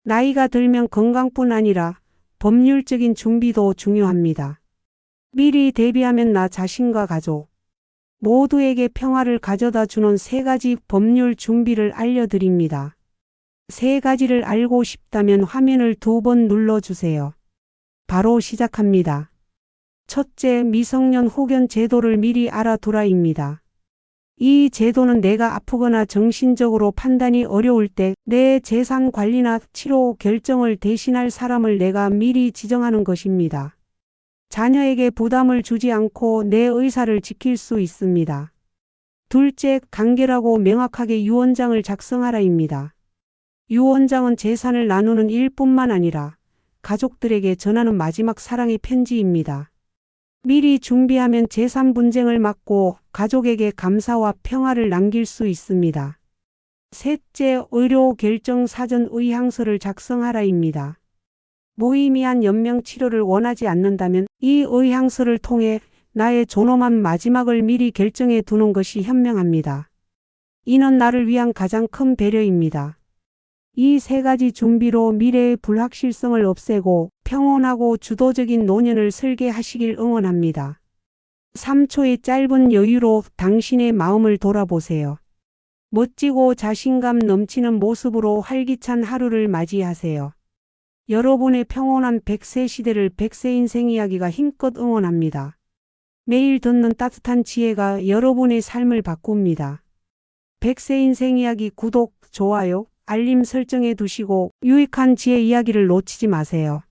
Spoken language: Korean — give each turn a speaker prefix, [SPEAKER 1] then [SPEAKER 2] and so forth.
[SPEAKER 1] 나이가 들면 건강뿐 아니라 법률적인 준비도 중요합니다. 미리 대비하면 나 자신과 가족 모두에게 평화를 가져다 주는 3가지 법률 준비를 알려드립니다. 3가지를 알고 싶다면 화면을 2번 눌러주세요. 바로 시작합니다. 첫째, 미성년 후견 제도를 미리 알아두라입니다. 이 제도는 내가 아프거나 정신적으로 판단이 어려울 때 내 재산 관리나 치료 결정을 대신할 사람을 내가 미리 지정하는 것입니다. 자녀에게 부담을 주지 않고 내 의사를 지킬 수 있습니다. 둘째, 간결하고 명확하게 유언장을 작성하라입니다. 유언장은 재산을 나누는 일뿐만 아니라 가족들에게 전하는 마지막 사랑의 편지입니다. 미리 준비하면 재산 분쟁을 막고 가족에게 감사와 평화를 남길 수 있습니다. 셋째, 의료 결정 사전 의향서를 작성하라입니다. 무의미한 연명 치료를 원하지 않는다면 이 의향서를 통해 나의 존엄한 마지막을 미리 결정해 두는 것이 현명합니다. 이는 나를 위한 가장 큰 배려입니다. 이 3가지 준비로 미래의 불확실성을 없애고 평온하고 주도적인 노년을 설계하시길 응원합니다. 3초의 짧은 여유로 당신의 마음을 돌아보세요. 멋지고 자신감 넘치는 모습으로 활기찬 하루를 맞이하세요. 여러분의 평온한 100세 시대를 100세 인생 이야기가 힘껏 응원합니다. 매일 듣는 따뜻한 지혜가 여러분의 삶을 바꿉니다. 100세 인생 이야기 구독, 좋아요, 알림 설정해 두시고 유익한 지혜 이야기를 놓치지 마세요.